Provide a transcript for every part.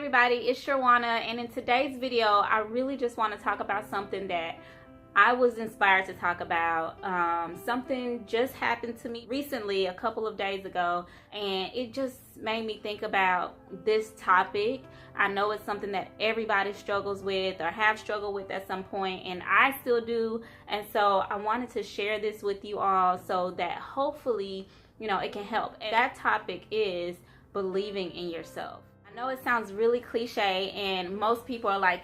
everybody, it's Sherwana, and in today's video I really just want to talk about something that I was inspired to talk about. Something just happened to me recently, a couple of days ago, and it just made me think about this topic. I know it's something that everybody struggles with or have struggled with at some point, and I still do, and so I wanted to share this with you all so that hopefully, it can help. And that topic is believing in yourself. I know it sounds really cliche, and most people are like,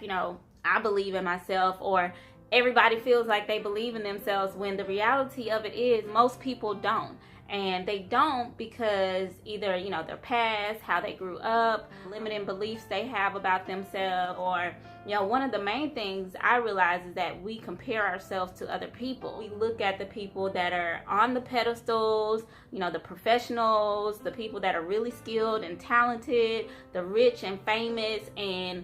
I believe in myself, or everybody feels like they believe in themselves, when the reality of it is most people don't. And they don't because either, their past, how they grew up, limiting beliefs they have about themselves, or, one of the main things I realize is that we compare ourselves to other people. We look at the people that are on the pedestals, the professionals, the people that are really skilled and talented, the rich and famous, and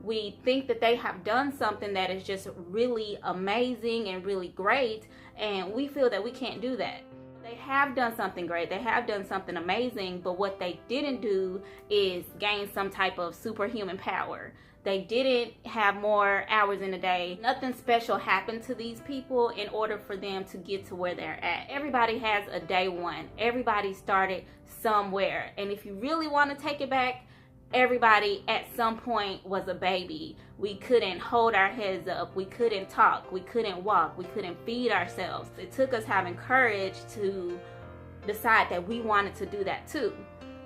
we think that they have done something that is just really amazing and really great, and we feel that we can't do that. They have done something great, they have done something amazing, but what they didn't do is gain some type of superhuman power. They didn't have more hours in a day. Nothing special happened to these people in order for them to get to where they're at. Everybody has a day one. Everybody started somewhere, and if you really want to take it back, everybody at some point was a baby. We couldn't hold our heads up. We couldn't talk. We couldn't walk. We couldn't feed ourselves. It took us having courage to decide that we wanted to do that too.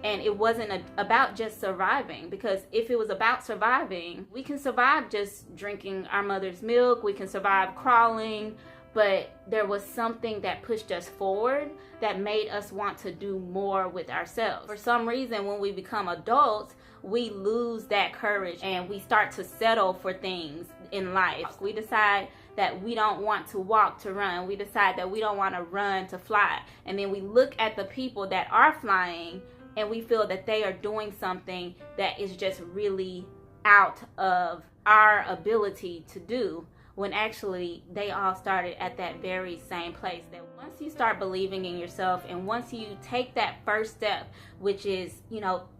And it wasn't about just surviving, because if it was about surviving, we can survive just drinking our mother's milk. We can survive crawling. But there was something that pushed us forward that made us want to do more with ourselves. For some reason, when we become adults, we lose that courage and we start to settle for things in life. We decide that we don't want to walk to run. We decide that we don't want to run to fly. And then we look at the people that are flying and we feel that they are doing something that is just really out of our ability to do, when actually they all started at that very same place. That once you start believing in yourself, and once you take that first step, which is,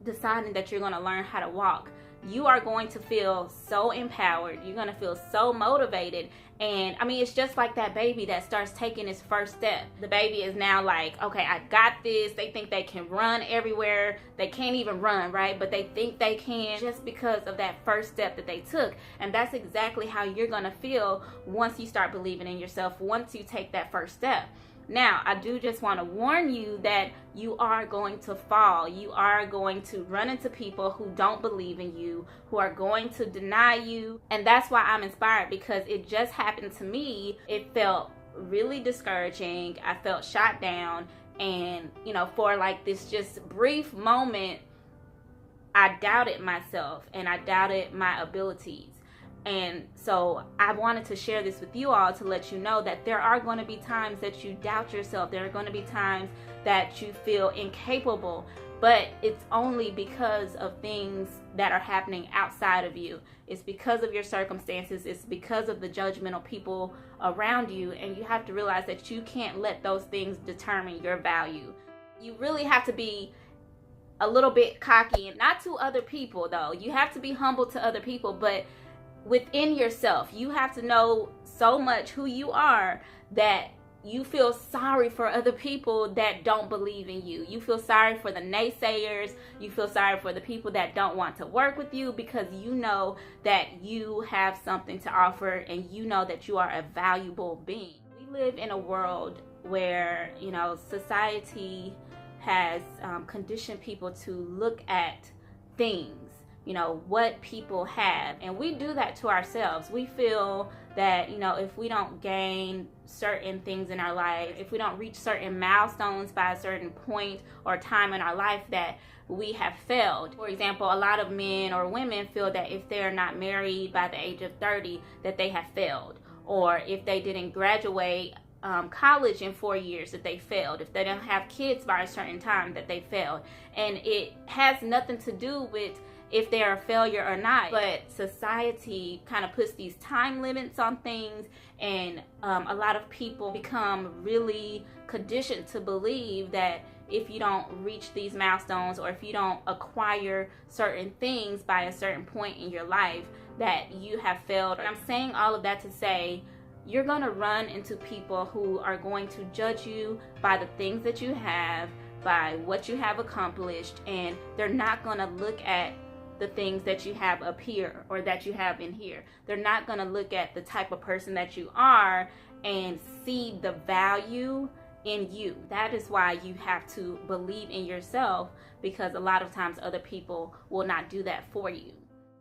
deciding that you're gonna learn how to walk, you are going to feel so empowered. You're gonna feel so motivated. And it's just like that baby that starts taking his first step. The baby is now like, okay, I got this. They think they can run everywhere. They can't even run, right? But they think they can, just because of that first step that they took. And that's exactly how you're gonna feel once you start believing in yourself, once you take that first step. Now, I do just want to warn you that you are going to fall. You are going to run into people who don't believe in you, who are going to deny you. And that's why I'm inspired, because it just happened to me. It felt really discouraging. I felt shot down. And, for like this just brief moment, I doubted myself and I doubted my abilities. And so I wanted to share this with you all to let you know that there are going to be times that you doubt yourself. There are going to be times that you feel incapable, but it's only because of things that are happening outside of you. It's because of your circumstances. It's because of the judgmental people around you. And you have to realize that you can't let those things determine your value. You really have to be a little bit cocky, and not to other people though. You have to be humble to other people, but within yourself, you have to know so much who you are that you feel sorry for other people that don't believe in you. You feel sorry for the naysayers. You feel sorry for the people that don't want to work with you, because you know that you have something to offer and you know that you are a valuable being. We live in a world where, society has conditioned people to look at things, what people have, and we do that to ourselves. We feel that, if we don't gain certain things in our life, if we don't reach certain milestones by a certain point or time in our life, that we have failed. For example, a lot of men or women feel that if they're not married by the age of 30, that they have failed, or if they didn't graduate college in 4 years, that they failed. If they don't have kids by a certain time, that they failed. And it has nothing to do with if they're a failure or not, but society kind of puts these time limits on things, and a lot of people become really conditioned to believe that if you don't reach these milestones, or if you don't acquire certain things by a certain point in your life, that you have failed. I'm saying all of that to say, you're going to run into people who are going to judge you by the things that you have, by what you have accomplished, and they're not going to look at the things that you have up here or that you have in here. They're not going to look at the type of person that you are and see the value in you. That is why you have to believe in yourself, because a lot of times other people will not do that for you.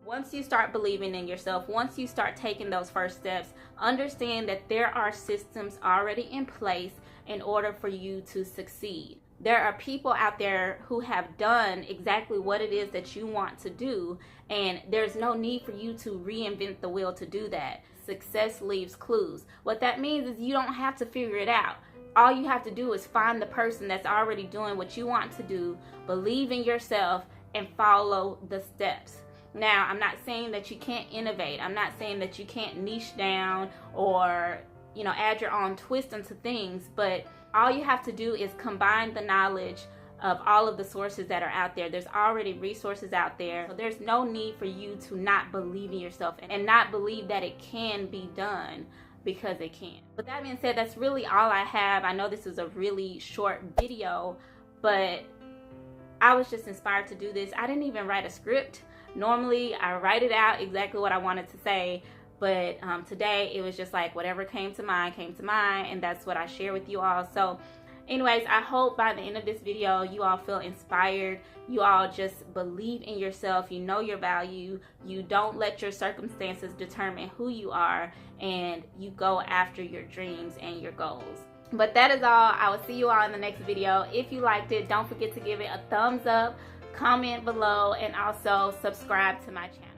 Once you start believing in yourself, once you start taking those first steps, understand that there are systems already in place in order for you to succeed. There are people out there who have done exactly what it is that you want to do, and there's no need for you to reinvent the wheel to do that. Success leaves clues. What that means is you don't have to figure it out. All you have to do is find the person that's already doing what you want to do, believe in yourself, and follow the steps. Now, I'm not saying that you can't innovate. I'm not saying that you can't niche down or, add your own twist into things, but all you have to do is combine the knowledge of all of the sources that are out there. There's already resources out there. So there's no need for you to not believe in yourself and not believe that it can be done, because it can. With that being said, that's really all I have. I know this is a really short video, but I was just inspired to do this. I didn't even write a script. Normally, I write it out exactly what I wanted to say, but today it was just like whatever came to mind, and that's what I share with you all. So anyways, I hope by the end of this video, you all feel inspired. You all just believe in yourself. You know your value. You don't let your circumstances determine who you are, and you go after your dreams and your goals. But that is all. I will see you all in the next video. If you liked it, don't forget to give it a thumbs up, comment below, and also subscribe to my channel.